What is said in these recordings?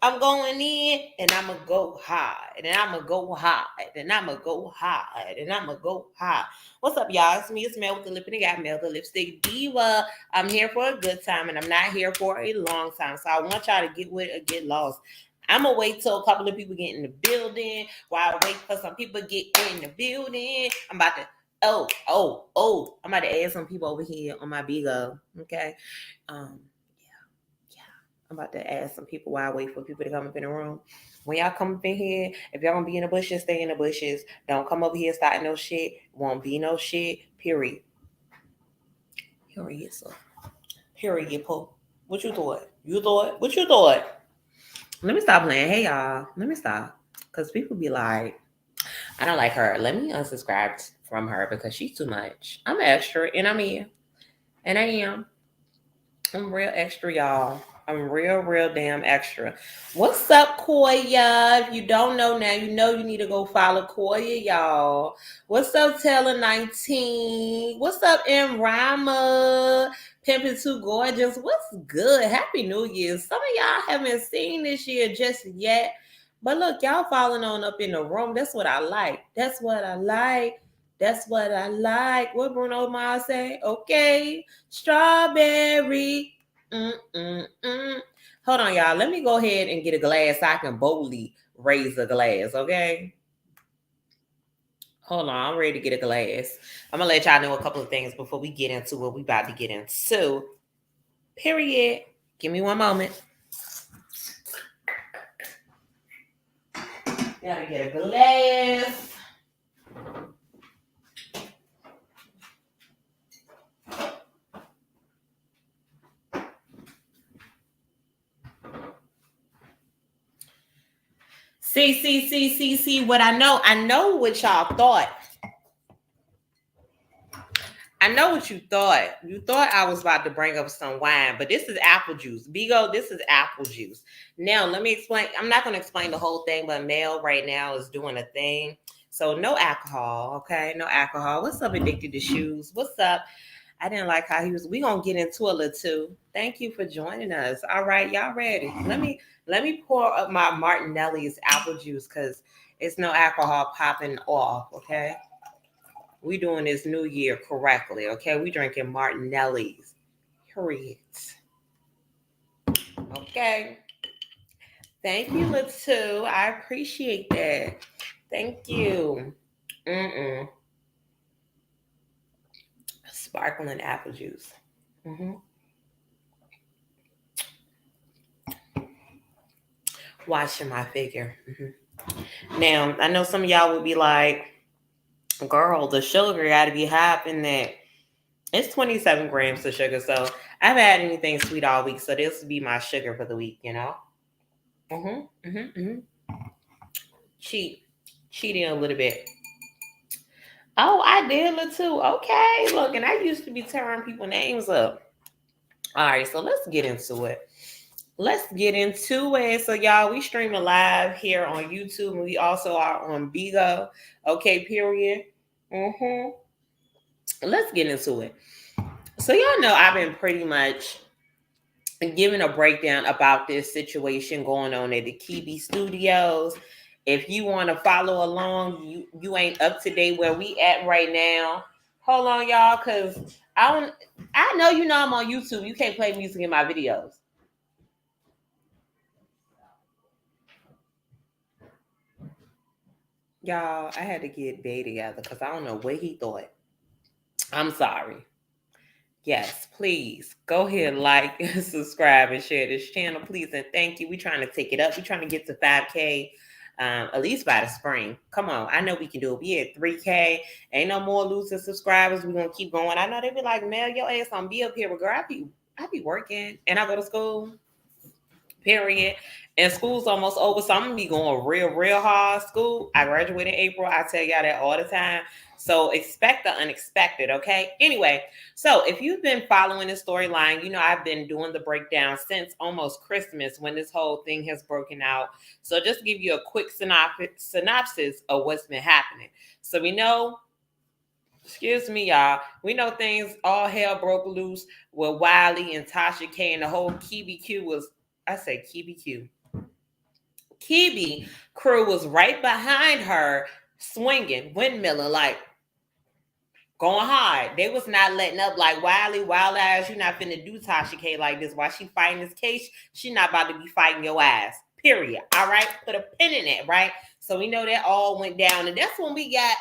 I'm going in and I'm going to go hard. And I'm going to go hard. And I'm going to go hard. And I'm going to go hard. What's up, y'all? It's me. It's Mel with the Lip and got Mel the Lipstick Diva. I'm here for a good time and I'm not here for a long time. So I want y'all to get with or get lost. I'm going to wait till a couple of people get in the building while I wait for some people to get in the building. I'm about to, I'm about to add some people over here on my big O. Okay. Um, I'm about to ask some people while I wait for people to come up in the room. When y'all come up in here, if y'all gonna be in the bushes, stay in the bushes. Don't come over here starting no shit. Won't be no shit. Period. Period. So, period. Po. What you thought? You thought? What you thought? Let me stop playing. Hey y'all. Let me stop. Cause people be like, I don't like her. Let me unsubscribe from her because she's too much. I'm extra and I'm here. And I am. I'm real extra, y'all. I'm real damn extra. What's up, Koya? If you don't know now, you know you need to go follow Koya, y'all. What's up, Taylor 19? What's up, M Rama? Pimpin' Too Gorgeous. What's good? Happy New Year. Some of y'all haven't seen this year just yet. But look, y'all falling on up in the room. That's what I like. That's what I like. That's what I like. What Bruno Mars say? Okay. Strawberry. Mm-mm-mm. Hold on, y'all. Let me go ahead and get a glass so I can boldly raise a glass, okay? Hold on. I'm ready to get a glass. I'm going to let y'all know a couple of things before we get into what we about to get into. Period. Give me one moment. Gotta get a glass. See what I know. I know what y'all thought. I know what you thought. You thought I was about to bring up some wine, but this is apple juice. Bigo, this is apple juice. Now, let me explain. I'm not going to explain the whole thing, but Mel right now is doing a thing. So, no alcohol, okay? No alcohol. What's up, Addicted to Shoes? What's up? I didn't like how he was. We gonna get into a little too. Thank you for joining us. All right, y'all ready? Let me pour up my Martinelli's apple juice because it's no alcohol popping off. Okay, we doing this new year correctly. Okay, we drinking Martinelli's. Period. Okay. Thank you, Latu. I appreciate that. Thank you. Sparkling apple juice. Mm-hmm. Watching my figure. Mm-hmm. Now, I know some of y'all would be like, girl, the sugar got to be high up in that. It's 27 grams of sugar, so I haven't had anything sweet all week, so this would be my sugar for the week, you know? Cheating a little bit. Oh, I did look too. Okay, look, and I used to be tearing people's names up. All right, so let's get into it. So y'all, we streaming live here on YouTube, and we also are on Bigo. Okay, period. Let's get into it. So y'all know I've been pretty much giving a breakdown about this situation going on at the Kibi Studios. If you want to follow along, you ain't up to date where we at right now. Hold on, y'all, because I know you know I'm on YouTube. You can't play music in my videos. Y'all, I had to get Day together because I don't know what he thought. I'm sorry. Yes, please go ahead, like, subscribe, and share this channel, please. And thank you. We're trying to take it up. We're trying to get to 5K at least by the spring. Come on. I know we can do it. We at 3K. Ain't no more losing subscribers. We're going to keep going. I know they be like, Mel, your ass on be up here. But girl, I be working and I go to school. Period. And school's almost over, so I'm gonna be going real hard. School. I graduate in April. I tell y'all that all the time. So expect the unexpected, okay? Anyway, so if you've been following the storyline, you know I've been doing the breakdown since almost Christmas when this whole thing has broken out. So just to give you a quick synopsis of what's been happening. So we know, excuse me, y'all. We know things all hell broke loose with Wiley and Tasha K and the whole Kibi Q was, I say Kibi Q. Kibi crew was right behind her, swinging, windmilling, like going hard. They was not letting up. Like, Wiley, wild ass, you not finna do Tasha K like this. While she fighting this case, she not about to be fighting your ass. Period. All right, put a pin in it, right? So we know that all went down, and that's when we got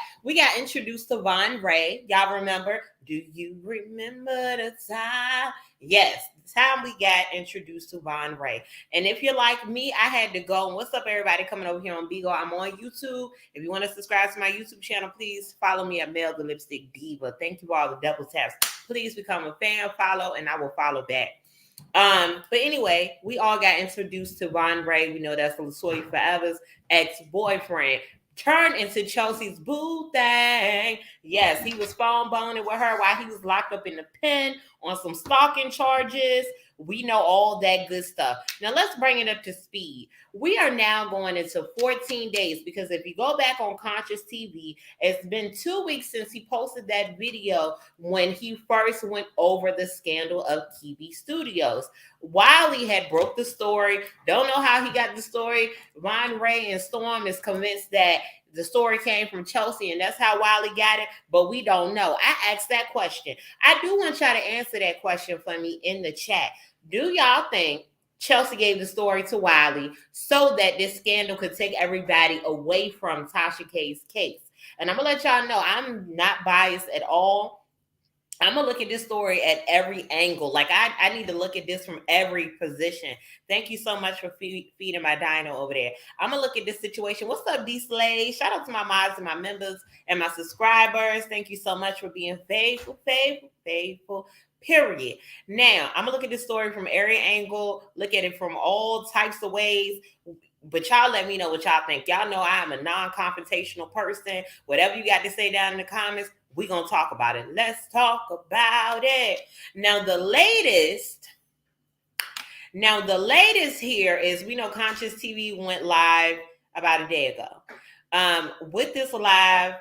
introduced to Von Ray. Y'all remember? Do you remember the time? Yes, the time we got introduced to Von Ray. And if you're like me, I had to go. And what's up, everybody coming over here on Beagle? I'm on YouTube. If you want to subscribe to my YouTube channel, please follow me at Melthelipstickdiva. Thank you for all the double taps. Please become a fan, follow, and I will follow back. But anyway, we all got introduced to Von Ray. We know that's LaToya Forever's ex-boyfriend. Turned into Chelsea's boo thing. Yes, he was phone boning with her while he was locked up in the pen on some stalking charges. We know all that good stuff. Now let's bring it up to speed. We are now going into 14 days because if you go back on Conscious TV, it's been 2 weeks since he posted that video when he first went over the scandal of TV Studios. Wiley had broke the story. Don't know how he got the story. Von Ray and Storm is convinced that the story came from Chelsea and that's how Wiley got it, but we don't know. I asked that question. I do want y'all to answer that question for me in the chat. Do y'all think Chelsea gave the story to Wiley so that this scandal could take everybody away from Tasha K's case? And I'm going to let y'all know I'm not biased at all. I'm going to look at this story at every angle. Like, I need to look at this from every position. Thank you so much for feeding my dino over there. I'm going to look at this situation. What's up, D-Slade? Shout out to my mods and my members and my subscribers. Thank you so much for being faithful. Period. Now, I'm going to look at this story from every angle, look at it from all types of ways. But y'all let me know what y'all think. Y'all know I am a non-confrontational person. Whatever you got to say down in the comments, we're going to talk about it. Let's talk about it. Now, the latest here is, we know Conscious TV went live about a day ago. With this live,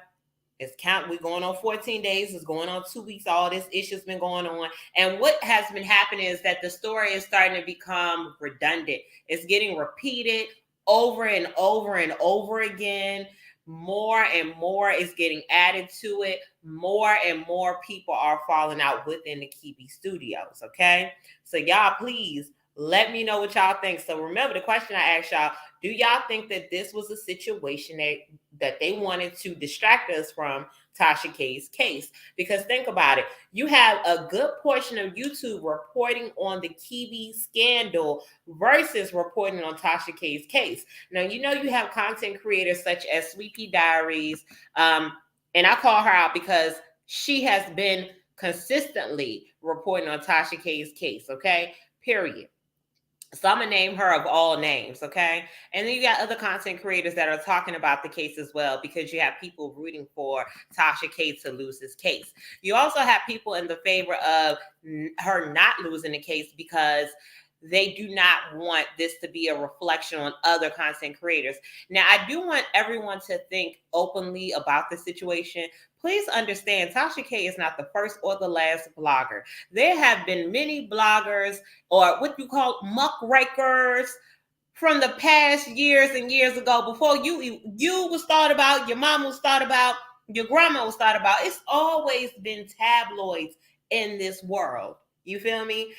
we're going on 14 days. It's going on 2 weeks. All this issue's been going on. And what has been happening is that the story is starting to become redundant. It's getting repeated over and over and over again. More and more is getting added to it. More and more people are falling out within the Kibi Studios, okay? So y'all, please let me know what y'all think. So remember the question I asked y'all, do y'all think that this was a situation that they wanted to distract us from Tasha K's case? Because think about it. You have a good portion of YouTube reporting on the Kibi scandal versus reporting on Tasha K's case. Now, you know you have content creators such as Sweetie Diaries, and I call her out because she has been consistently reporting on Tasha K's case, okay? Period. So I'm going to name her of all names, okay? And then you got other content creators that are talking about the case as well, because you have people rooting for Tasha K to lose this case. You also have people in the favor of her not losing the case because they do not want this to be a reflection on other content creators. Now, I do want everyone to think openly about the situation. Please understand, Tasha K is not the first or the last blogger. There have been many bloggers, or what you call muckrakers, from the past years and years ago, before you was thought about, your mom was thought about, your grandma was thought about. It's always been tabloids in this world. You feel me?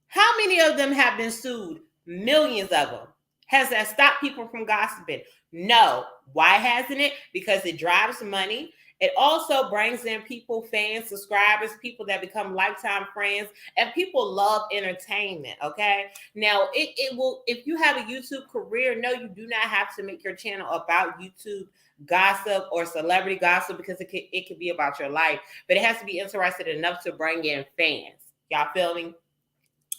How many of them have been sued? Millions of them. Has that stopped people from gossiping? No. Why hasn't it? Because it drives money. It also brings in people, fans, subscribers, people that become lifetime friends, and people love entertainment, okay? Now, it will, if you have a YouTube career, no, you do not have to make your channel about YouTube gossip or celebrity gossip, because it could be about your life, but it has to be interested enough to bring in fans. Y'all feel me?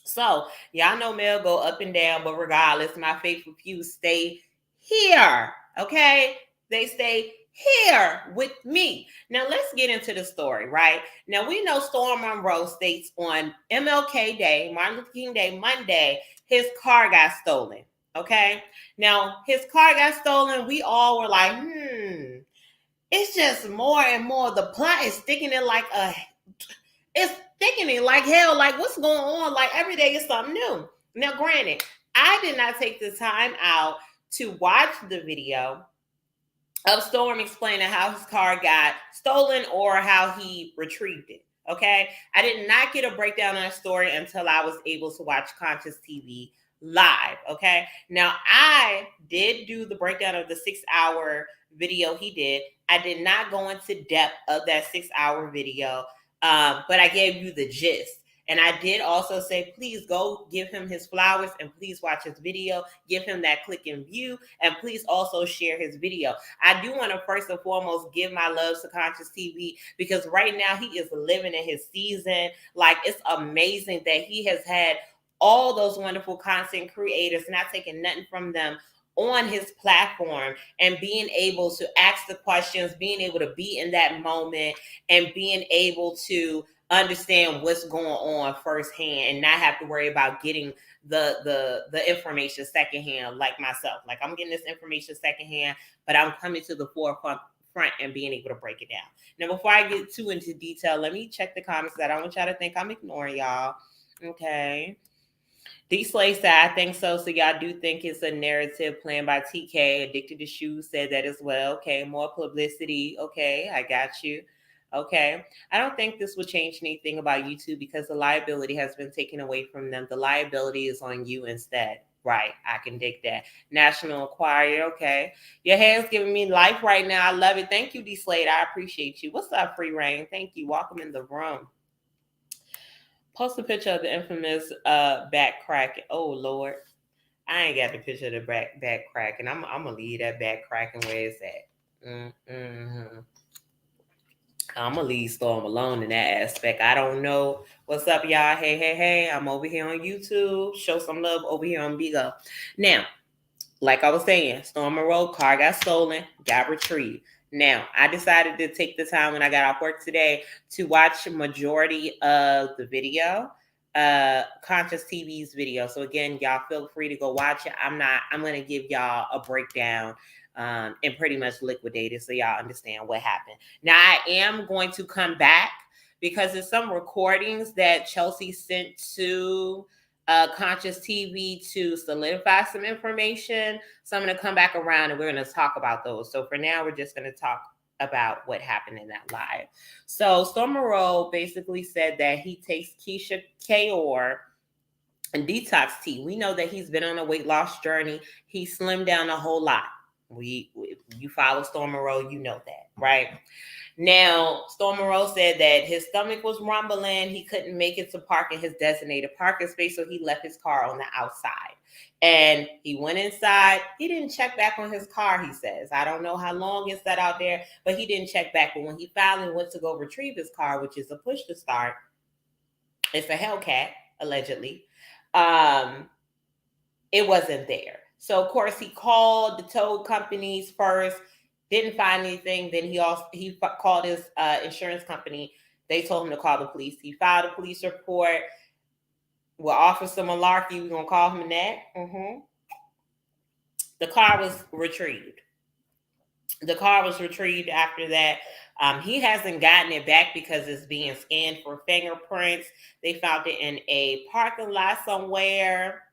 So, y'all know Mel go up and down, but regardless, my faithful few stay here, okay? They stay here with me. Now, let's get into the story, right? Now, we know Storm Monroe states on MLK Day, Martin Luther King Day, Monday, his car got stolen, okay? Now, his car got stolen. We all were like, it's just more and more. The plot is sticking it like it's thickening like hell. Like, what's going on? Like, every day is something new. Now, granted, I did not take the time out to watch the video of Storm explaining how his car got stolen or how he retrieved it. Okay. I did not get a breakdown on the story until I was able to watch Conscious TV live. Okay. Now, I did do the breakdown of the 6-hour video he did. I did not go into depth of that 6-hour video, but I gave you the gist. And I did also say, please go give him his flowers and please watch his video. Give him that click and view. And please also share his video. I do want to first and foremost give my love to Conscious TV because right now he is living in his season. Like, it's amazing that he has had all those wonderful content creators, not taking nothing from them, on his platform and being able to ask the questions, being able to be in that moment and being able to understand what's going on firsthand and not have to worry about getting the information secondhand like myself. Like, I'm getting this information secondhand, but I'm coming to the forefront and being able to break it down. Now, before I get too into detail, let me check the comments. I don't want y'all to think I'm ignoring y'all. Okay. D Slay said, I think so. So y'all do think it's a narrative planned by TK. Addicted to Shoes said that as well. Okay. More publicity. Okay. I got you. Okay. I don't think this will change anything about YouTube because the liability has been taken away from them. The liability is on you instead. Right. I can dig that. National Enquirer. Okay. Your hair's giving me life right now. I love it. Thank you, D Slade. I appreciate you. What's up, Free Reign? Thank you. Welcome in the room. Post a picture of the infamous back crack. Oh, Lord. I ain't got the picture of the back cracking. I'm going to leave that back cracking where it's at. Mm-hmm. I'm going to leave Storm alone in that aspect. I don't know. What's up, y'all? Hey. I'm over here on YouTube. Show some love over here on Bigo. Now, like I was saying, Storm Monroe car got stolen, got retrieved. Now, I decided to take the time when I got off work today to watch majority of the video, Conscious TV's video. So again, y'all feel free to go watch it. I'm going to give y'all a breakdown and pretty much liquidate it so y'all understand what happened. Now, I am going to come back because there's some recordings that Chelsea sent to Conscious TV to solidify some information. So I'm going to come back around and we're going to talk about those. So for now, we're just going to talk about what happened in that live. So Storm Monroe basically said that he takes Keisha Kaur and detox tea. We know that he's been on a weight loss journey. He slimmed down a whole lot. If you follow Storm Monroe, you know that, right? Now, Storm Monroe said that his stomach was rumbling. He couldn't make it to park in his designated parking space, so he left his car on the outside. And he went inside. He didn't check back on his car, he says. I don't know how long it's sat out there, but he didn't check back. But when he finally went to go retrieve his car, which is a push to start, it's a Hellcat, allegedly, it wasn't there. So, of course, he called the tow companies first, didn't find anything. Then he called his insurance company. They told him to call the police. He filed a police report. Well, Officer Malarkey, we're going to call him that. Mm-hmm. The car was retrieved. After that. He hasn't gotten it back because it's being scanned for fingerprints. They found it in a parking lot somewhere.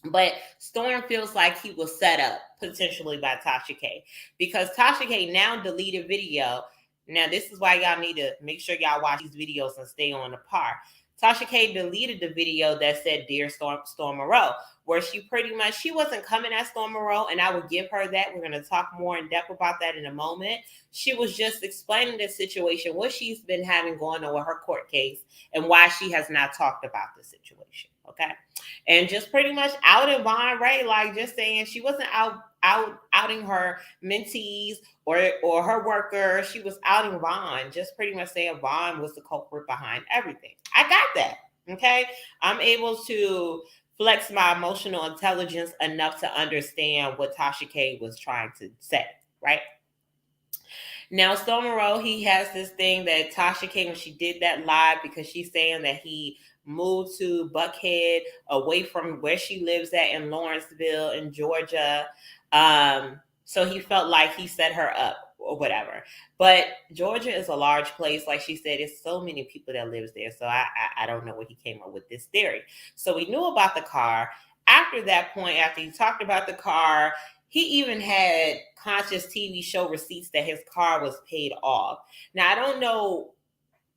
But Storm feels like he was set up potentially by Tasha K, because Tasha K now deleted video. Now, this is why y'all need to make sure y'all watch these videos and stay on the par. Tasha K deleted the video that said, Dear Storm Monroe, where she wasn't coming at Storm Monroe, and I would give her that. We're going to talk more in depth about that in a moment. She was just explaining the situation, what she's been having going on with her court case, and why she has not talked about the situation. Okay. And just pretty much outing Vaughn, right? Like, just saying she wasn't outing her mentees or her worker. She was outing Vaughn, just pretty much saying Vaughn was the culprit behind everything. I got that. Okay. I'm able to flex my emotional intelligence enough to understand what Tasha K was trying to say, right? Now, Storm Monroe, he has this thing that Tasha K, when she did that live, because she's saying that he moved to Buckhead, away from where she lives at in Lawrenceville in Georgia. So he felt like he set her up or whatever. But Georgia is a large place. Like she said, it's so many people that lives there. So I don't know where he came up with this theory. So we knew about the car. After that point, after he talked about the car, He even had Conscious TV show receipts that his car was paid off. Now, I don't know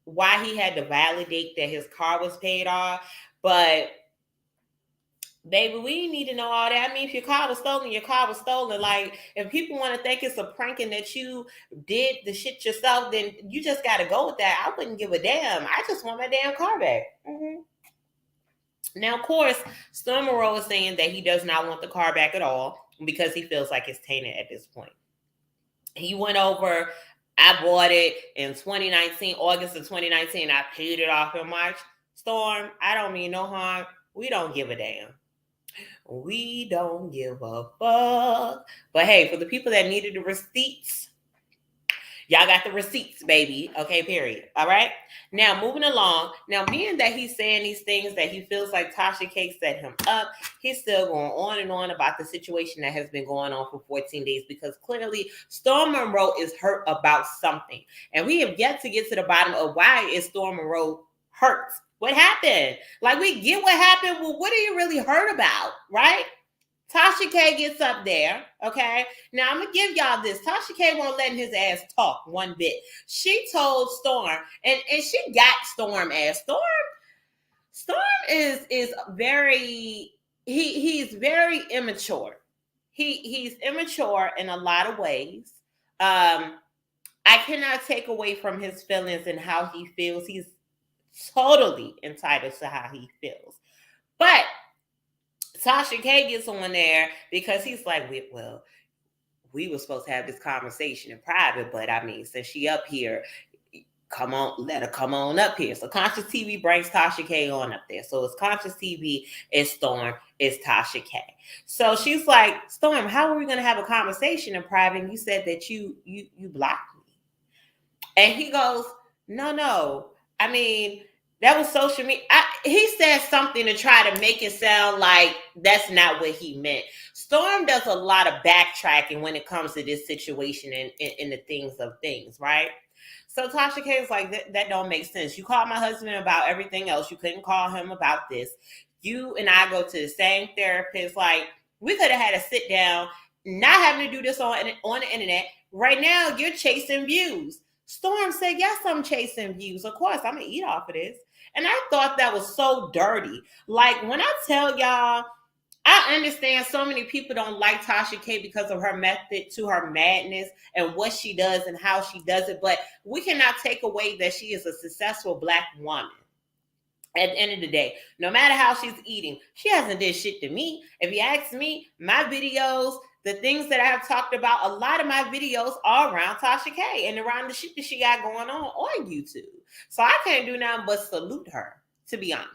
why he had to validate that his car was paid off, but baby, we need to know all that. I mean, if your car was stolen, your car was stolen. Like, if people want to think it's a prank and that you did the shit yourself, then you just got to go with that. I wouldn't give a damn. I just want my damn car back. Mm-hmm. Now, of course, Storm Monroe is saying that he does not want the car back at all because he feels like it's tainted at this point. He went over, I bought it in 2019, August of 2019. I paid it off in March. Storm, I don't mean no harm. We don't give a damn. We don't give a fuck. But hey, for the people that needed the receipts, y'all got the receipts, baby. Okay, period. All right. Now, moving along. Now, being that he's saying these things that he feels like Tasha K set him up, he's still going on and on about the situation that has been going on for 14 days because clearly Storm Monroe is hurt about something. And we have yet to get to the bottom of why is Storm Monroe hurt. What happened? Like, we get what happened. Well, what are you really hurt about, right? Tasha K gets up there, okay? Now, I'm going to give y'all this. Tasha K won't let his ass talk one bit. She told Storm, and she got Storm ass. Storm is very, he's very immature. He's immature in a lot of ways. I cannot take away from his feelings and how he feels. He's totally entitled to how he feels. But Tasha K gets on there because he's like, well, we were supposed to have this conversation in private, but I mean, since she up here, come on, let her come on up here. So Conscious TV brings Tasha K on up there. So it's Conscious TV, it's Storm, it's Tasha K. So she's like, Storm, how are we going to have a conversation in private? And you said that you blocked me. And he goes, no. I mean, that was social media. He said something to try to make it sound like that's not what he meant. Storm does a lot of backtracking when it comes to this situation and the things of things, right? So Tasha K is like, that don't make sense. You called my husband about everything else. You couldn't call him about this. You and I go to the same therapist. Like, we could have had a sit down, not having to do this on the internet. Right now, you're chasing views. Storm said, yes, I'm chasing views. Of course, I'm going to eat off of this. And I thought that was so dirty. Like, when I tell y'all, I understand so many people don't like Tasha K because of her method to her madness and what she does and how she does it. But we cannot take away that she is a successful Black woman. At the end of the day, no matter how she's eating, she hasn't did shit to me. If you ask me, my videos, the things that I have talked about, a lot of my videos are around Tasha K and around the shit that she got going on YouTube. So I can't do nothing but salute her, to be honest.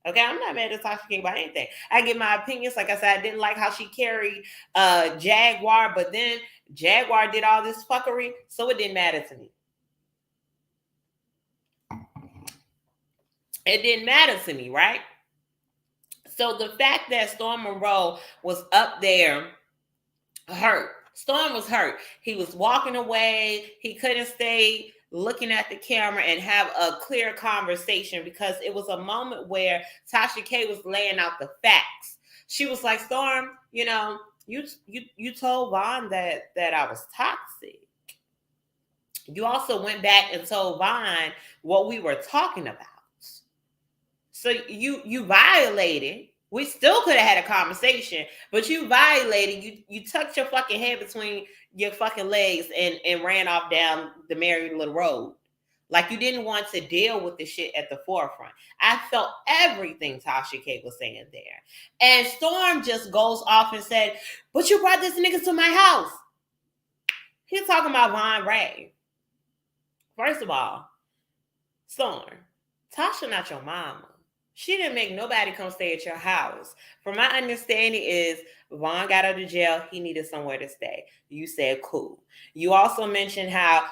Okay, I'm not mad at Tasha K about anything. I give my opinions. Like I said, I didn't like how she carried Jaguar, but then Jaguar did all this fuckery, so it didn't matter to me. It didn't matter to me, right? So the fact that Storm Monroe was up there hurt. Storm was hurt. He was walking away. He couldn't stay looking at the camera and have a clear conversation because it was a moment where Tasha K was laying out the facts. She was like, Storm, you told Vaughn that I was toxic. You also went back and told Vaughn what we were talking about. So you violated. We still could have had a conversation, but you violated. You tucked your fucking head between your fucking legs and ran off down the merry little road. Like, you didn't want to deal with the shit at the forefront. I felt everything Tasha K was saying there. And Storm just goes off and said, but you brought this nigga to my house. He's talking about Von Ray. First of all, Storm, Tasha not your mama. She didn't make nobody come stay at your house. From my understanding is Vaughn got out of jail. He needed somewhere to stay. You said, cool. You also mentioned how,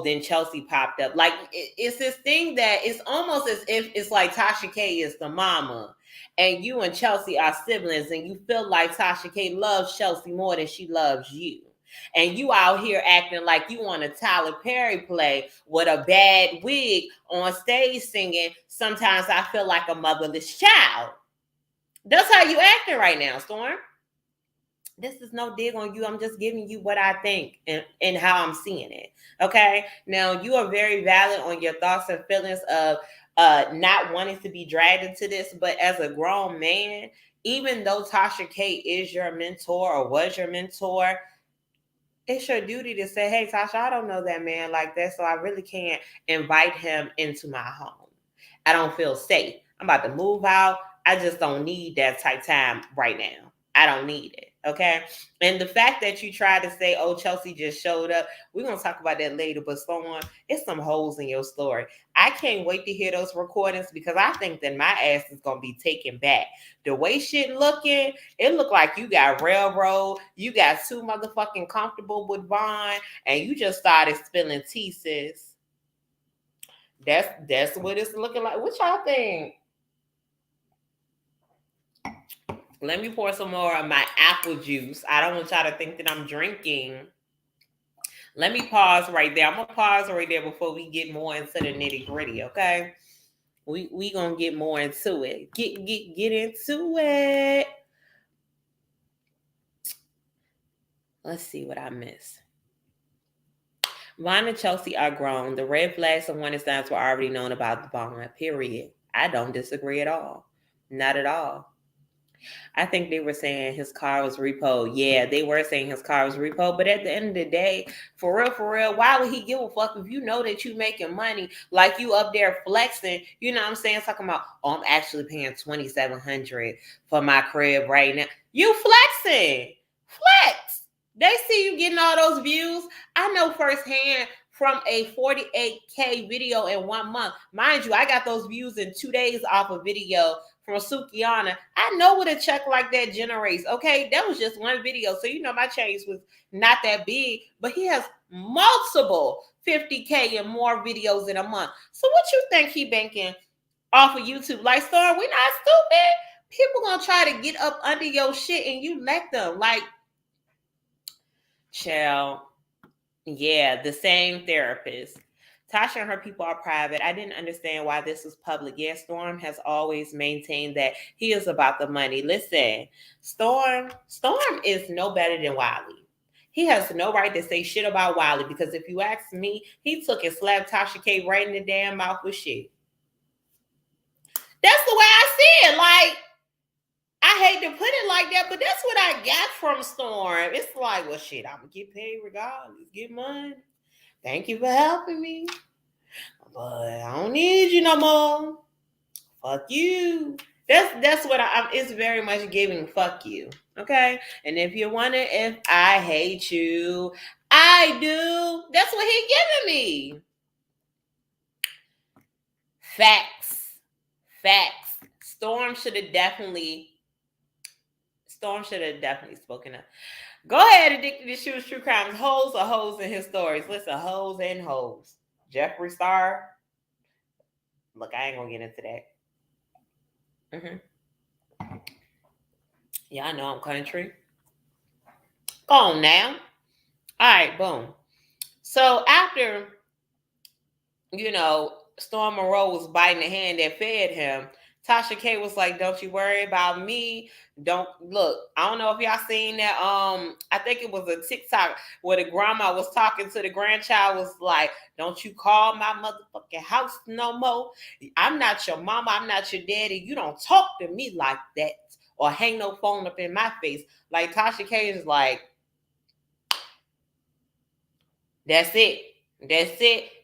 then Chelsea popped up. Like, it's this thing that it's almost as if it's like Tasha K is the mama and you and Chelsea are siblings and you feel like Tasha K loves Chelsea more than she loves you. And you out here acting like you want a Tyler Perry play with a bad wig on stage singing, sometimes I feel like a motherless child. That's how you acting right now, Storm. This is no dig on you. I'm just giving you what I think and how I'm seeing it. Okay. Now you are very valid on your thoughts and feelings of not wanting to be dragged into this, but as a grown man, even though Tasha K is your mentor or was your mentor, it's your duty to say, hey, Tasha, I don't know that man like that, so I really can't invite him into my home. I don't feel safe. I'm about to move out. I just don't need that type time right now. I don't need it. Okay. And the fact that you tried to say, oh, Chelsea just showed up, we're going to talk about that later, but someone, it's some holes in your story. I can't wait to hear those recordings because I think that my ass is going to be taken back. The way shit looking, it looked like you got railroad, you got too motherfucking comfortable with Vaughn, and you just started spilling tea, sis. That's what it's looking like. What y'all think? Let me pour some more of my apple juice. I don't want y'all to think that I'm drinking. Let me pause right there. I'm gonna pause right there before we get more into the nitty gritty. Okay, we gonna get more into it. Get into it. Let's see what I missed. Vaughn and Chelsea are grown. The red flags and warning signs were already known about the bond. Period. I don't disagree at all. Not at all. I think they were saying his car was repo. Yeah, they were saying his car was repo. But at the end of the day, for real, why would he give a fuck if you know that you making money? Like you up there flexing, you know what I'm saying? Talking about, oh, I'm actually paying $2,700 for my crib right now. You flexing. Flex. They see you getting all those views. I know firsthand from a 48K video in 1 month. Mind you, I got those views in 2 days off a video from Sukiana. I know what a check like that generates. Okay, that was just one video. So you know my change was not that big, but he has multiple 50K and more videos in a month. So what you think he banking off of YouTube? Like, Storm, we not stupid. People gonna try to get up under your shit and you let them. Like, child. Yeah, the same therapist. Tasha and her people are private. I didn't understand why this was public. Yes, Storm has always maintained that he is about the money. Listen, Storm is no better than Wiley. He has no right to say shit about Wiley because if you ask me, he took and slapped Tasha K right in the damn mouth with shit. That's the way I see it. Like, I hate to put it like that, but that's what I got from Storm. It's like, well, shit, I'm going to get paid regardless. Get money. Thank you for helping me. But I don't need you no more. Fuck you. That's what it's very much giving fuck you. Okay? And if you wonder if I hate you, I do. That's what he giving me. Facts. Storm should have definitely spoken up. Go ahead, Addicted to Shoes, True Crimes. Hoes are hoes in his stories. Listen, hoes and hoes. Jeffree Star. Look, I ain't gonna get into that. Yeah, I know I'm country. Go on now. All right, boom. So after, Storm Monroe was biting the hand that fed him, Tasha K was like, don't you worry about me. Don't look. I don't know if y'all seen that. I think it was a TikTok where the grandma was talking to the grandchild, was like, don't you call my motherfucking house no more. I'm not your mama. I'm not your daddy. You don't talk to me like that or hang no phone up in my face. Like Tasha K is like, that's it.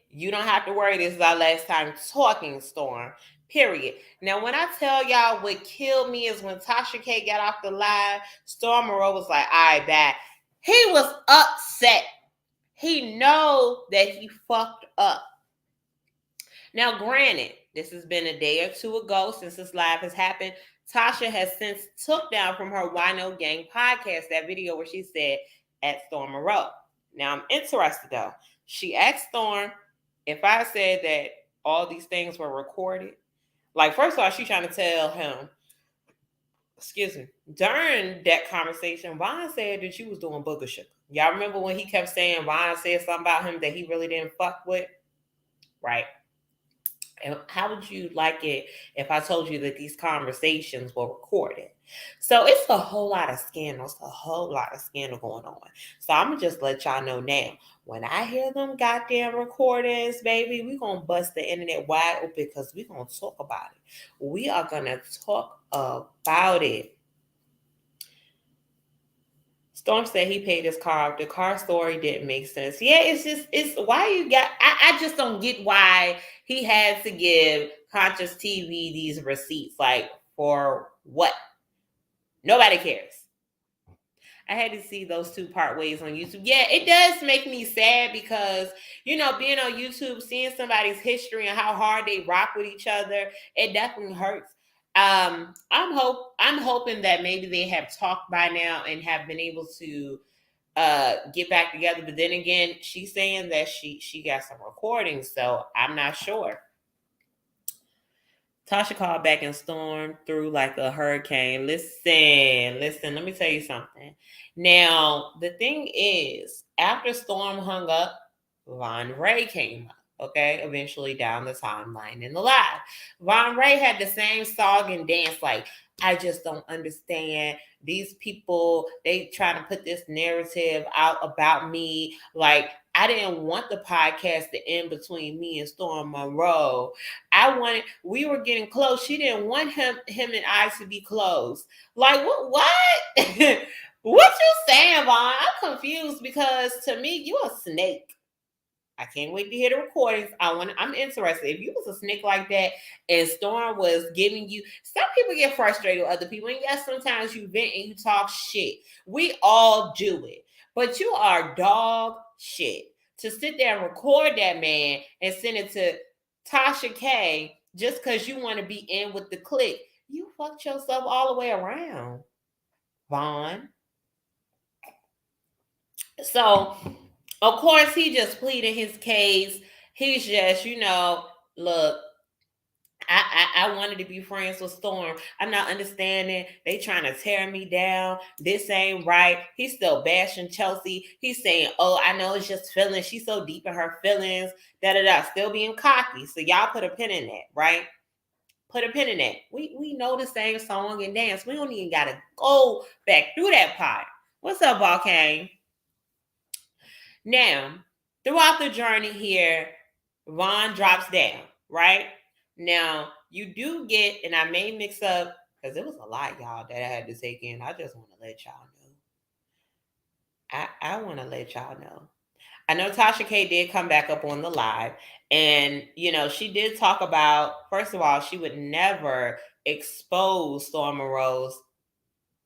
You don't have to worry. This is our last time talking, Storm. Period. Now, when I tell y'all what killed me is when Tasha K got off the live, Storm Monroe was like, all right, back. He was upset. He know that he fucked up. Now, granted, this has been a day or two ago since this live has happened. Tasha has since took down from her Wino Gang podcast that video where she said, at Storm Monroe. Now, I'm interested, though. She asked Storm if I said that all these things were recorded. Like, first of all, she's trying to tell him, during that conversation, Vaughn said that you was doing booger sugar. Y'all remember when he kept saying Vaughn said something about him that he really didn't fuck with? Right. And how would you like it if I told you that these conversations were recorded? So it's a whole lot of scandals, a whole lot of scandal going on. So I'm going to just let y'all know now. When I hear them goddamn recordings, baby, we're going to bust the internet wide open because we're going to talk about it. We are going to talk about it. Storm said he paid his car. The car story didn't make sense. Yeah, it's why you got, I just don't get why he had to give Conscious TV these receipts. Like, for what? Nobody cares. I had to see those two part ways on YouTube. Yeah, it does make me sad because, being on YouTube, seeing somebody's history and how hard they rock with each other, it definitely hurts. I'm hoping that maybe they have talked by now and have been able to get back together. But then again, she's saying that she got some recordings, so I'm not sure. Tasha called back and stormed through like a hurricane. Listen, let me tell you something. Now, the thing is, after Storm hung up, Von Ray came up, okay? Eventually down the timeline in the live. Von Ray had the same song and dance like, I just don't understand. These people, they trying to put this narrative out about me. Like, I didn't want the podcast to end between me and Storm Monroe. We were getting close. She didn't want him and I to be close. Like, what? What you saying, Vaughn? I'm confused because to me, you a snake. I can't wait to hear the recordings. I'm interested. If you was a snake like that and Storm was giving you, some people get frustrated with other people. And yes, sometimes you vent and you talk shit. We all do it. But you are dog shit. To sit there and record that man and send it to Tasha K just because you want to be in with the clique, you fucked yourself all the way around, Vaughn. So, of course, he just pleaded his case. He's just, look, I wanted to be friends with Storm. I'm not understanding. They trying to tear me down. This ain't right. He's still bashing Chelsea. He's saying, oh, I know it's just feelings. She's so deep in her feelings. Da-da-da. Still being cocky. So y'all put a pin in that, right? Put a pin in that. We know the same song and dance. We don't even got to go back through that part. What's up, Volcane? Now, throughout the journey here, Vaughn drops down, right? Now, you do get, and I may mix up, because it was a lot, y'all, that I had to take in. I just want to let y'all know. I want to let y'all know. I know Tasha K did come back up on the live, and, she did talk about, first of all, she would never expose Storm Monroe's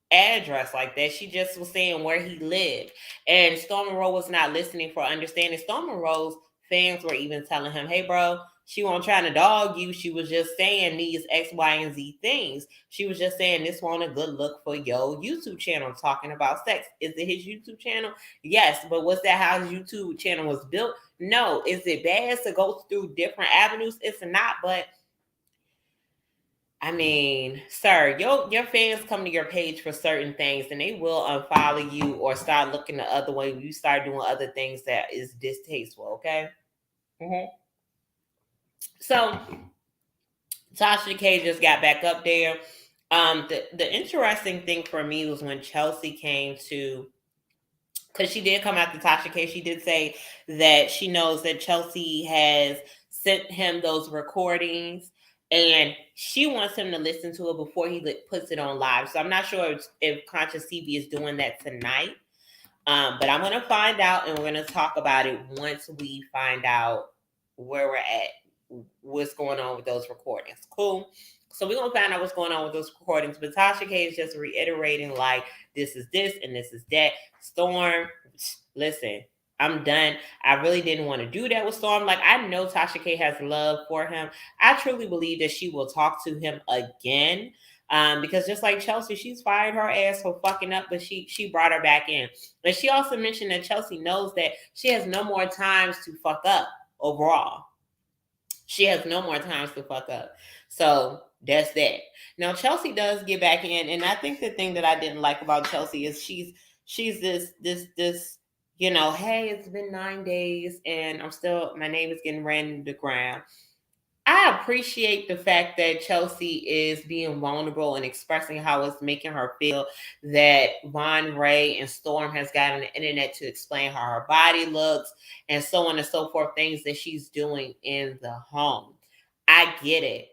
address like that. She just was saying where he lived, and Storm Monroe was not listening for understanding. Storm Monroe's fans were even telling him, hey bro, she wasn't trying to dog you. She was just saying these X, Y, and Z things. She was just saying this wasn't a good look for your YouTube channel, talking about sex. Is it his YouTube channel? Yes, but was that how his YouTube channel was built? No. Is it bad to go through different avenues? It's not, but I mean, sir, your fans come to your page for certain things and they will unfollow you or start looking the other way when you start doing other things that is distasteful, okay? Mm-hmm. So, Tasha K just got back up there. The interesting thing for me was when Chelsea came to, because she did come after Tasha K, she did say that she knows that Chelsea has sent him those recordings and she wants him to listen to it before he puts it on live. So I'm not sure if Conscious TV is doing that tonight. But I'm going to find out and we're going to talk about it once we find out where we're at, what's going on with those recordings. Cool. So we're going to find out what's going on with those recordings. But Tasha K is just reiterating like, this is this and this is that. Storm, listen, I'm done. I really didn't want to do that with Storm. Like, I know Tasha K has love for him. I truly believe that she will talk to him again. Because just like Chelsea, she's fired her ass for fucking up, but she brought her back in. And she also mentioned that Chelsea knows that she has no more times to fuck up overall. She has no more times to fuck up. So that's that. Now Chelsea does get back in, and I think the thing that I didn't like about Chelsea is she's this hey, it's been 9 days and my name is getting ran to the ground. I appreciate the fact that Chelsea is being vulnerable and expressing how it's making her feel, that Von Ray and Storm has gotten the internet to explain how her body looks and so on and so forth, things that she's doing in the home. I get it.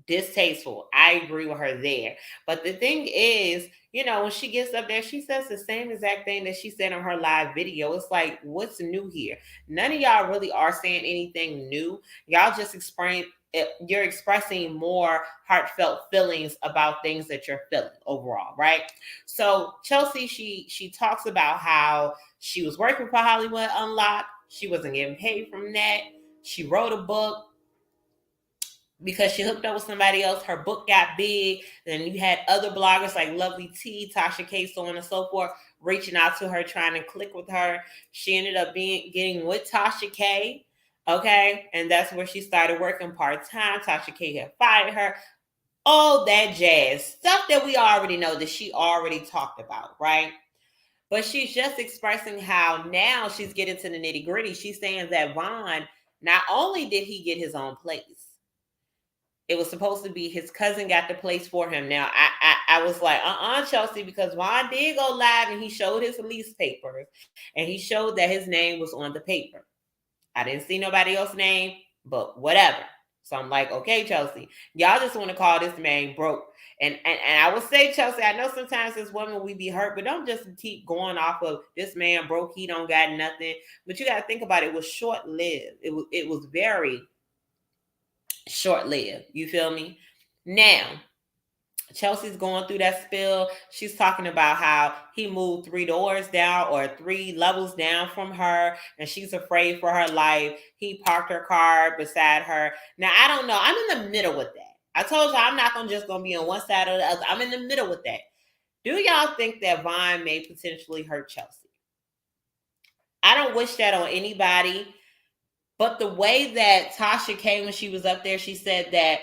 Distasteful. I agree with her there. But the thing is, when she gets up there, she says the same exact thing that she said on her live video. It's like, what's new here? None of y'all really are saying anything new. Y'all just you're expressing more heartfelt feelings about things that you're feeling overall, right? So Chelsea, she talks about how she was working for Hollywood Unlocked. She wasn't getting paid from that. She wrote a book because she hooked up with somebody else. Her book got big. Then you had other bloggers like Lovely T, Tasha K, so on and so forth, reaching out to her, trying to click with her. She ended up getting with Tasha K. Okay. And that's where she started working part-time. Tasha K had fired her. All that jazz. Stuff that we already know, that she already talked about, right? But she's just expressing how now she's getting to the nitty-gritty. She's saying that Von, not only did he get his own place, it was supposed to be his cousin got the place for him. Now, I was like, Chelsea, because Von did go live and he showed his lease papers and he showed that his name was on the paper. I didn't see nobody else's name, but whatever. So I'm like, okay, Chelsea, y'all just want to call this man broke. And I would say, Chelsea, I know sometimes as women we be hurt, but don't just keep going off of this man broke, he don't got nothing. But you got to think about it. It was short-lived. It was very short-lived. You feel me? Now, Chelsea's going through that spill. She's talking about how he moved 3 doors down or 3 levels down from her, and she's afraid for her life. He parked her car beside her. Now, I don't know. I'm in the middle with that. I told you I'm not just going to be on one side or the other. I'm in the middle with that. Do y'all think that Von may potentially hurt Chelsea? I don't wish that on anybody. But the way that Tasha came when she was up there, she said that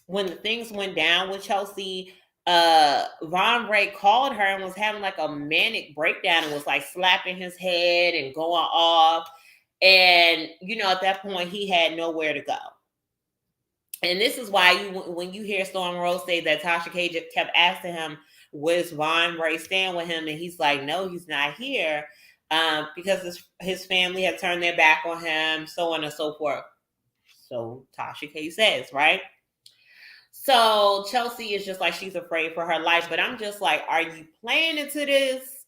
when things went down with Chelsea, Von Ray called her and was having like a manic breakdown and was like slapping his head and going off. And, at that point, he had nowhere to go. And this is why when you hear Storm Rose say that Tasha K kept asking him, was Von Ray staying with him? And he's like, no, he's not here. Because his family had turned their back on him, so on and so forth. So Tasha K says, right? So Chelsea is just like, she's afraid for her life. But I'm just like, are you playing into this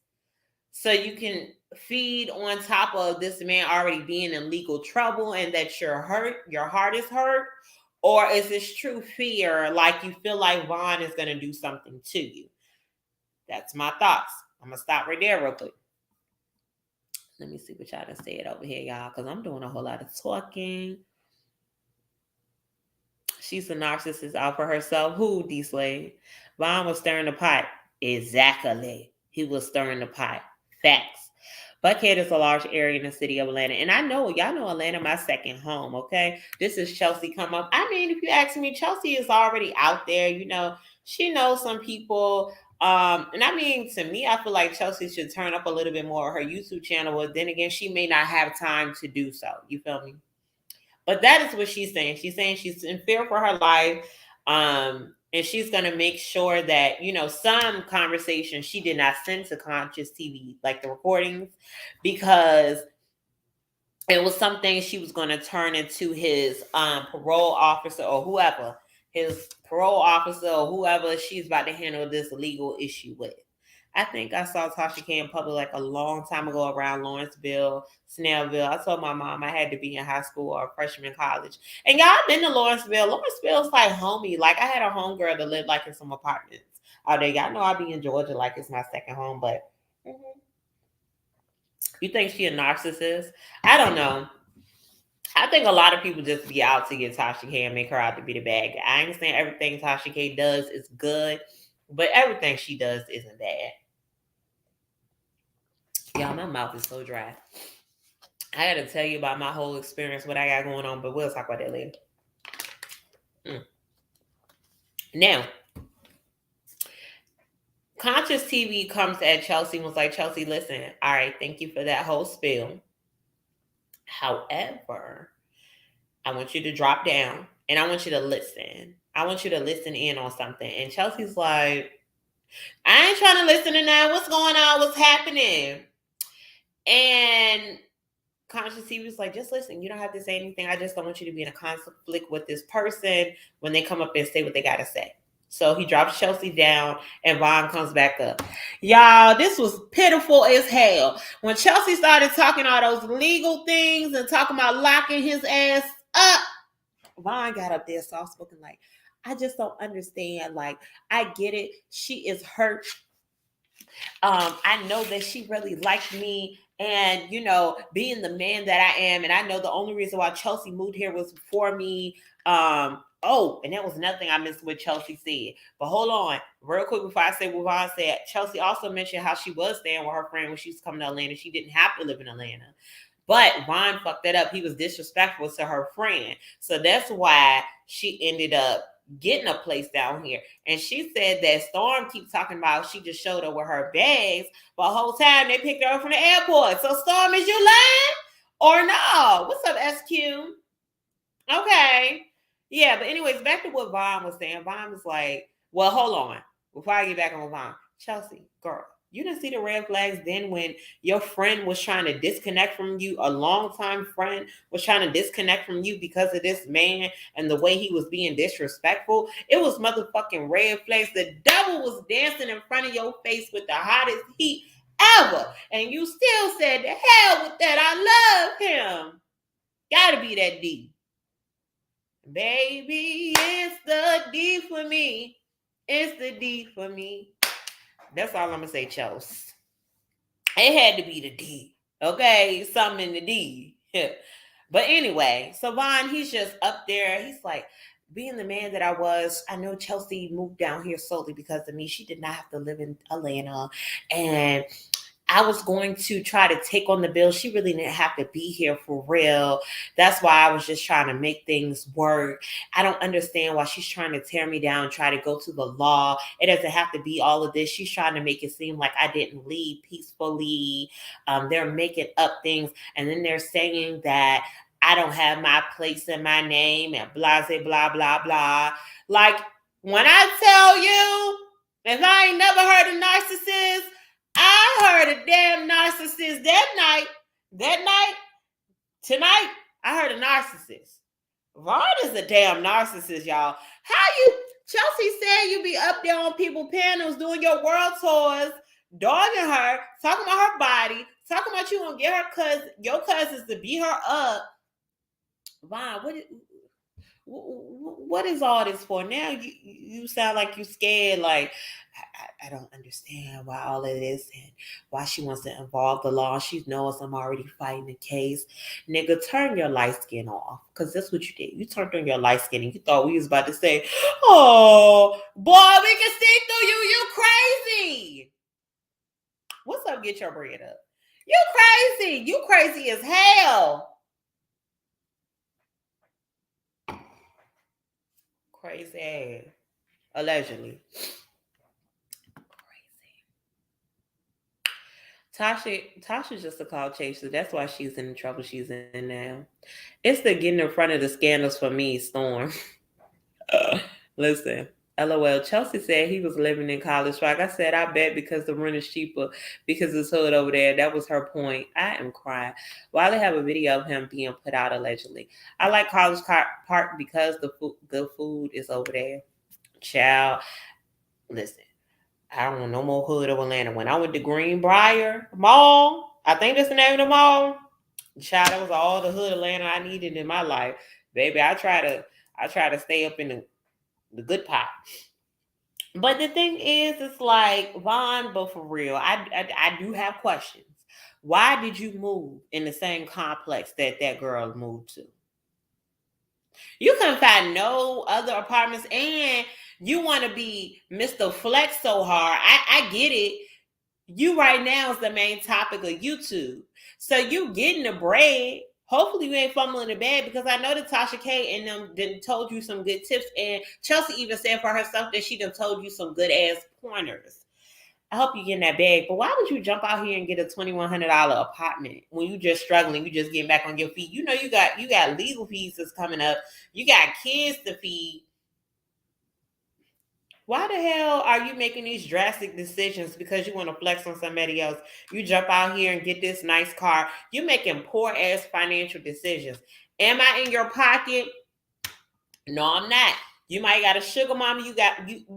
so you can feed on top of this man already being in legal trouble and that you're hurt, your heart is hurt? Or is this true fear, like you feel like Von is going to do something to you? That's my thoughts. I'm going to stop right there real quick. Let me see what y'all done said over here, y'all, because I'm doing a whole lot of talking. She's a narcissist out for herself. Who, D-Slade? Von was stirring the pot. Exactly. He was stirring the pot. Facts. Buckhead is a large area in the city of Atlanta. And I know, y'all know Atlanta, my second home, okay? This is Chelsea come up. I mean, if you ask me, Chelsea is already out there. She knows some people. And I mean, to me, I feel like Chelsea should turn up a little bit more on her YouTube channel. But then again, she may not have time to do so. You feel me? But that is what she's saying. She's saying she's in fear for her life. And she's going to make sure that, some conversations she did not send to Conscious TV, like the recordings, because it was something she was going to turn into his parole officer or whoever, his parole officer or whoever she's about to handle this legal issue with. I think I saw Tasha K in public like a long time ago around Lawrenceville, Snellville. I told my mom I had to be in high school or freshman college. And y'all been to Lawrenceville. Lawrenceville's like homey. Like I had a homegirl that lived like in some apartments out there. Y'all know I be in Georgia like it's my second home, but you think she a narcissist? I don't know. I think a lot of people just be out to get Tasha K and make her out to be the bad guy. I understand everything Tasha K does is good, but everything she does isn't bad. Y'all, my mouth is so dry. I got to tell you about my whole experience, what I got going on, but we'll talk about that later. Now, Conscious TV comes at Chelsea and was like, Chelsea, listen, all right, thank you for that whole spill. However, I want you to drop down and I want you to listen. I want you to listen in on something. And Chelsea's like, I ain't trying to listen to that. What's going on? What's happening? And Conscious T was like, just listen. You don't have to say anything. I just don't want you to be in a conflict with this person when they come up and say what they got to say. So he drops Chelsea down and Vaughn comes back up. Y'all, this was pitiful as hell. When Chelsea started talking all those legal things and talking about locking his ass up, Vaughn got up there soft spoken like, I just don't understand. Like, I get it. She is hurt. I know that she really liked me and, you know, being the man that I am. And I know the only reason why Chelsea moved here was for me. And that was nothing I missed what Chelsea said. But hold on, real quick before I say what Vaughn said, Chelsea also mentioned how she was staying with her friend when she was coming to Atlanta. She didn't have to live in Atlanta. But Vaughn fucked that up. He was disrespectful to her friend. So that's why she ended up getting a place down here. And she said that Storm keeps talking about she just showed up with her bags, but the whole time they picked her up from the airport. So Storm, is you lying or no? What's up, SQ? Okay. Yeah, but anyways, back to what Vaughn was saying. Vaughn was like, well, hold on. Before I get back on Vaughn, Chelsea, girl, you didn't see the red flags then when your friend was trying to disconnect from you, a longtime friend was trying to disconnect from you because of this man and the way he was being disrespectful. It was motherfucking red flags. The devil was dancing in front of your face with the hottest heat ever. And you still said, the hell with that. I love him. Gotta be that D. Baby, it's the D for me. It's the D for me. That's all I'm going to say, Chelsea. It had to be the D. Okay? Something in the D. But anyway, so Vaughn, he's just up there. He's like, being the man that I was, I know Chelsea moved down here solely because of me. She did not have to live in Atlanta. And I was going to try to take on the bill. She really didn't have to be here for real. That's why I was just trying to make things work. I don't understand why she's trying to tear me down, try to go to the law. It doesn't have to be all of this. She's trying to make it seem like I didn't leave peacefully. They're making up things. And then they're saying that I don't have my place in my name and blah, blah, blah, blah. Like, when I tell you, if I ain't never heard a narcissist, I heard a damn narcissist tonight, I heard a narcissist. Vaughn is a damn narcissist, y'all. Chelsea said you be up there on people panels doing your world tours, dogging her, talking about her body, talking about you gonna get your cousins to beat her up. Vaughn, what is all this for? Now you sound like you scared, like, I don't understand why all of this and why she wants to involve the law. She knows I'm already fighting the case. Nigga, turn your light skin off. Because that's what you did. You turned on your light skin and you thought we was about to say, oh, boy, we can see through you. You crazy. What's up? Get your bread up. You crazy. You crazy as hell. Crazy. Allegedly. Tasha's just a clout chaser. That's why she's in the trouble she's in now. It's the getting in front of the scandals for me, Storm. Listen, LOL. Chelsea said he was living in college. Like I said, I bet because the rent is cheaper because it's hood over there. That was her point. I am crying. While they have a video of him being put out allegedly. I like College Park because the food is over there. Child, listen. I don't want no more hood of Atlanta. When I went to Greenbrier Mall, I think that's the name of the mall. Child, that was all the hood Atlanta I needed in my life. Baby, I try to stay up in the good pot. But the thing is, it's like, Vaughn, but for real, I do have questions. Why did you move in the same complex that girl moved to? You couldn't find no other apartments, and you want to be Mr. Flex so hard. I get it. You right now is the main topic of YouTube. So you getting the bread. Hopefully you ain't fumbling the bag, because I know that Tasha K and them done told you some good tips. And Chelsea even said for herself that she done told you some good ass pointers. I hope you get in that bag. But why would you jump out here and get a $2,100 apartment when you just struggling? You just getting back on your feet. You know you got legal fees that's coming up. You got kids to feed. Why the hell are you making these drastic decisions because you want to flex on somebody else? You jump out here and get this nice car. You're making poor ass financial decisions. Am I in your pocket? No, I'm not. You might got a sugar mama.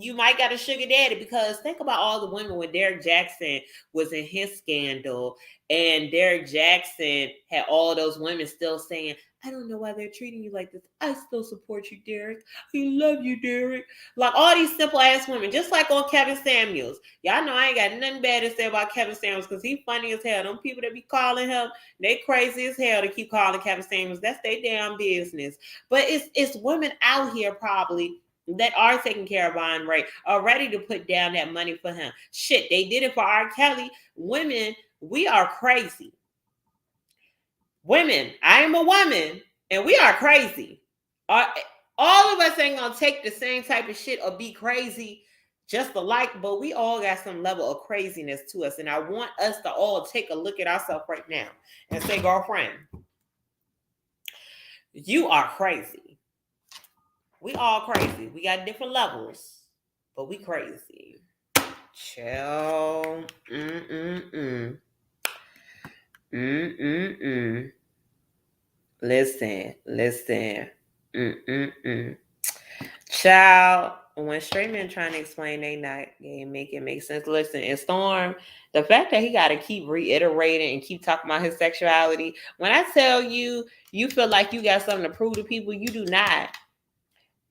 You might got a sugar daddy, because think about all the women when Derek Jackson was in his scandal, and Derek Jackson had all those women still saying, I don't know why they're treating you like this. I still support you, Derek. I love you, Derek. Like all these simple ass women, just like on Kevin Samuels. Y'all know I ain't got nothing bad to say about Kevin Samuels because he's funny as hell. Them people that be calling him, they crazy as hell to keep calling Kevin Samuels. That's their damn business. But it's women out here probably that are taking care of Von Ray, are ready to put down that money for him. Shit, they did it for R. Kelly. Women, we are crazy. Women, I am a woman, and we are crazy. All of us ain't gonna take the same type of shit or be crazy just alike, but we all got some level of craziness to us. And I want us to all take a look at ourselves right now and say, girlfriend, you are crazy. We all crazy. We got different levels, but we crazy. Chill. Listen. Child, when straight men trying to explain they not game, make it make sense. Listen, and Storm, the fact that he got to keep reiterating and keep talking about his sexuality. When I tell you, you feel like you got something to prove to people, you do not.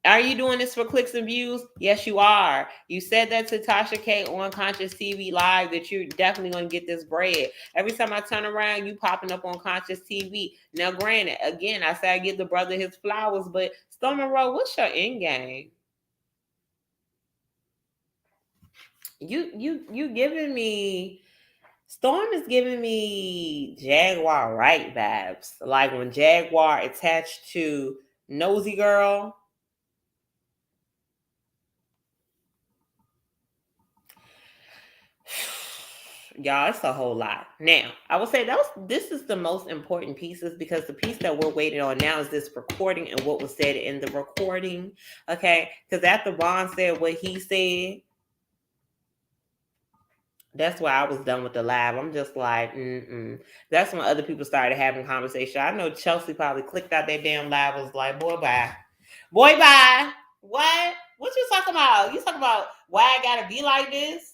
Are you doing this for clicks and views? Yes, you are. You said that to Tasha K on Conscious TV Live that you're definitely going to get this bread. Every time I turn around, you popping up on Conscious TV. Now, granted, again, I say I give the brother his flowers, but Storm Monroe, what's your end game? You giving me, Storm is giving me Jaguar Wright vibes. Like when Jaguar attached to Nosy Girl. Y'all, it's a whole lot. Now, I would say this is the most important pieces, because the piece that we're waiting on now is this recording and what was said in the recording. Okay, because after Vaughn said what he said, that's why I was done with the live. I'm just like, That's when other people started having conversation. I know Chelsea probably clicked out that damn live, was like, boy, bye. Boy, bye. What? What you talking about? You talking about why I gotta be like this?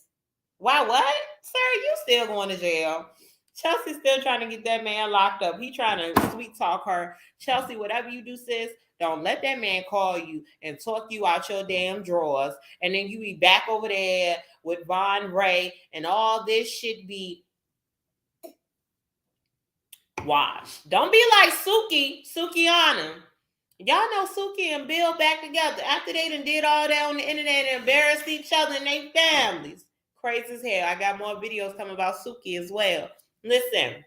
Why what? Sir, you still going to jail. Chelsea's still trying to get that man locked up. He trying to sweet talk her. Chelsea, whatever you do, sis, don't let that man call you and talk you out your damn drawers. And then you be back over there with Von Ray and all this shit be washed. Don't be like Sukiana. Y'all know Suki and Bill back together after they done did all that on the internet and embarrassed each other and their families. Crazy as hell. I got more videos coming about Suki as well. Listen,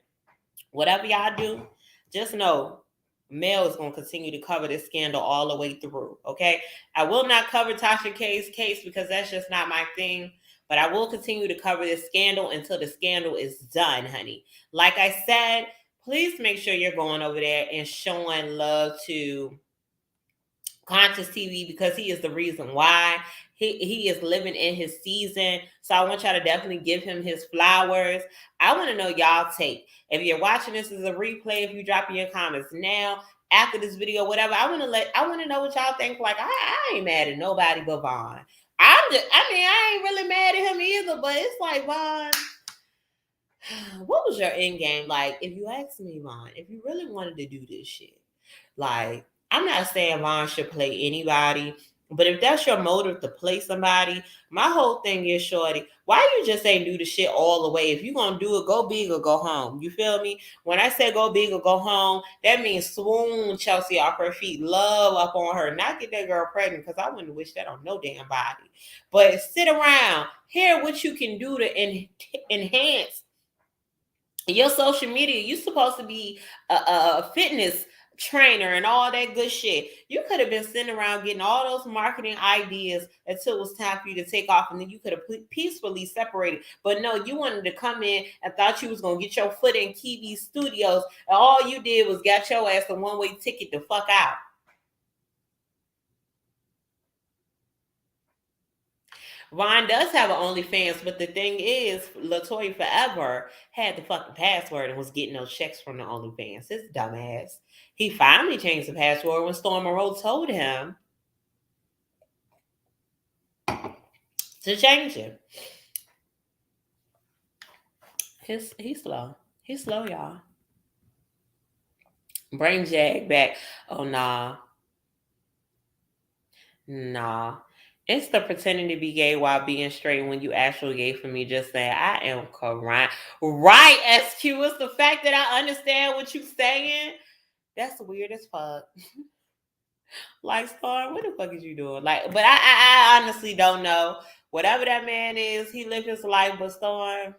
whatever y'all do, just know Mel is going to continue to cover this scandal all the way through, okay? I will not cover Tasha K's case because that's just not my thing, but I will continue to cover this scandal until the scandal is done, honey. Like I said, please make sure you're going over there and showing love to Conscious TV, because he is the reason why. He is living in his season. So I want y'all to definitely give him his flowers. I want to know y'all take. If you're watching this as a replay, if you drop in your comments now, after this video, whatever, I want to know what y'all think. Like, I ain't mad at nobody but Vaughn. I ain't really mad at him either, but it's like, Vaughn, what was your end game? Like, if you ask me, Vaughn, if you really wanted to do this shit, like, I'm not saying Vaughn should play anybody, but if that's your motive to play somebody, my whole thing is, shorty, why you just ain't do the shit all the way? If you gonna do it, go big or go home. You feel me? When I say go big or go home, that means swoon Chelsea off her feet, love up on her, not get that girl pregnant, because I wouldn't wish that on no damn body. But sit around, hear what you can do to enhance your social media. You're supposed to be a fitness trainer and all that good shit. You could have been sitting around getting all those marketing ideas until it was time for you to take off, and then you could have peacefully separated. But no, you wanted to come in and thought you was gonna get your foot in Kiwi Studios, and all you did was got your ass a one-way ticket to fuck out. Vaughn does have an OnlyFans, but the thing is, Latoya forever had the fucking password and was getting those checks from the OnlyFans. His dumbass. He finally changed the password when Storm Monroe told him to change it. He's slow. He's slow, y'all. Bring Jag back. Oh, nah. Nah. It's the pretending to be gay while being straight when you actually gay for me. Just saying, I am crying. Right, SQ. It's the fact that I understand what you're saying. That's weird as fuck. Like, Storm, what the fuck is you doing? Like, but I honestly don't know. Whatever that man is, he lived his life, but Storm,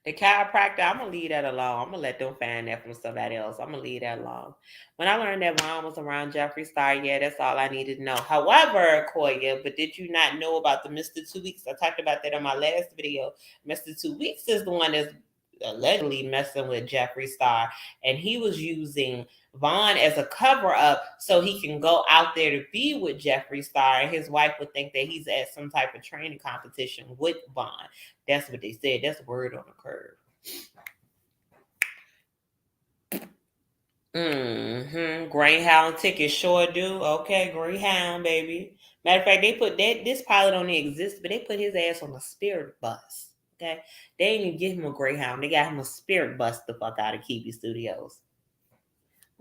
the chiropractor, I'm gonna leave that alone. I'm gonna let them find that from somebody else. I'm gonna leave that alone. When I learned that Vaughn was around Jeffree Star, yeah, that's all I needed to know. However, Koya, but did you not know about the Mr. 2 Weeks? I talked about that on my last video. Mr. 2 Weeks is the one that's allegedly messing with Jeffree Star, and he was using Vaughn as a cover up so he can go out there to be with Jeffree Star, and his wife would think that he's at some type of training competition with Vaughn. That's what they said. That's word on the curve. Greyhound tickets sure do. Okay, Greyhound, baby. Matter of fact, they put that this pilot only exists, but they put his ass on a Spirit bus. Okay, they didn't even give him a Greyhound. They got him a Spirit bus the fuck out of Kiwi Studios.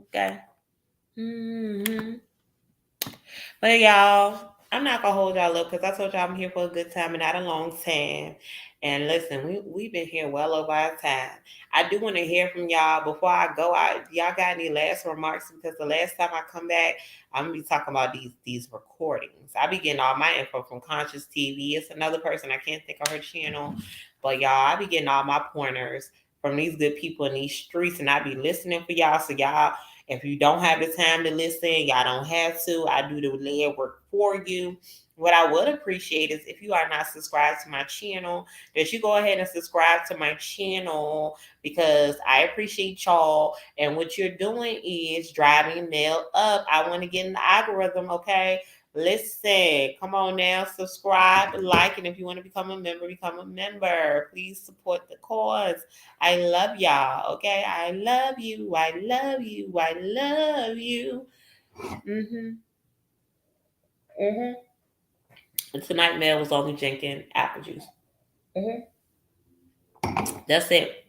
Okay. But y'all, I'm not gonna hold y'all up because I told y'all I'm here for a good time and not a long time. And listen, we've been here well over our time. I do want to hear from y'all before I go out. Y'all got any last remarks? Because the last time I come back, I'm gonna be talking about these recordings. I be getting all my info from Conscious TV. It's another person, I can't think of her channel, but y'all, I be getting all my pointers from these good people in these streets, and I be listening for y'all. So y'all, if you don't have the time to listen, y'all don't have to. I do the lead work for you. What I would appreciate is if you are not subscribed to my channel, that you go ahead and subscribe to my channel, because I appreciate y'all. And what you're doing is driving Mel up. I want to get in the algorithm, okay? Listen, come on now, subscribe, like, and if you want to become a member, become a member. Please support the cause. I love y'all, okay? I love you. I love you. I love you. And tonight, Mel was only drinking apple juice. That's it.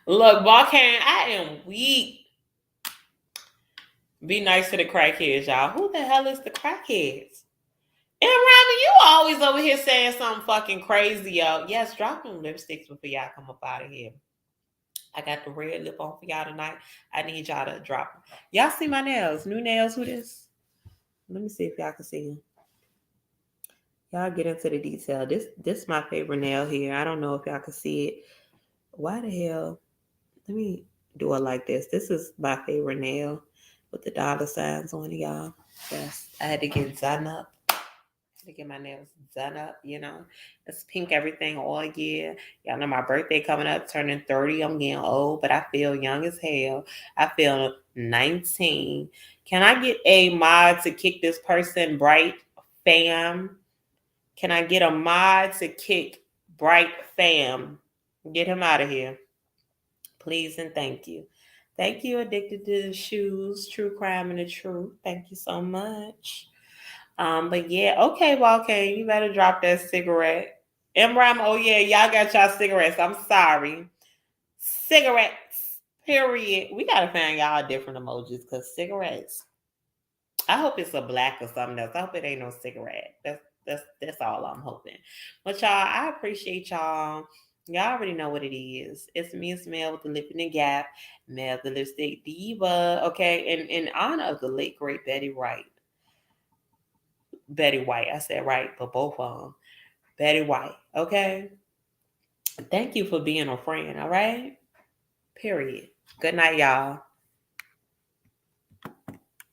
Look, Balkan, I am weak. Be nice to the crackheads, y'all. Who the hell is the crackheads? And Robin, you always over here saying something fucking crazy, yo. Yes, drop them lipsticks before y'all come up out of here. I got the red lip on for y'all tonight. I need y'all to drop them. Y'all see my nails? New nails? Who this? Let me see if y'all can see them. Y'all get into the detail. This my favorite nail here. I don't know if y'all can see it. Why the hell? Let me do it like this. This is my favorite nail with the dollar signs on it, y'all. Yes, I had to get done up. To get my nails done up, you know. It's pink everything all year. Y'all know my birthday coming up, turning 30. I'm getting old, but I feel young as hell. I feel 19. Can I get a mod to kick this person, Bright Fam? Can I get a mod to kick Bright Fam? Get him out of here. Please and thank you. Thank you, Addicted to the Shoes, True Crime and the Truth. Thank you so much. But yeah, okay, Volcano, you better drop that cigarette. Imram, oh yeah, y'all got y'all cigarettes. I'm sorry. Cigarettes, period. We gotta find y'all different emojis because cigarettes. I hope it's a black or something else. I hope it ain't no cigarette. That's all I'm hoping. But y'all, I appreciate y'all. Y'all already know what it is. It's me and Mel with the Lip in the Gap, Mel the Lipstick Diva. Okay, and in honor of the late great Betty White. I said right, but both of them. Betty White. Okay. Thank you for being a friend, all right? Period. Good night, y'all.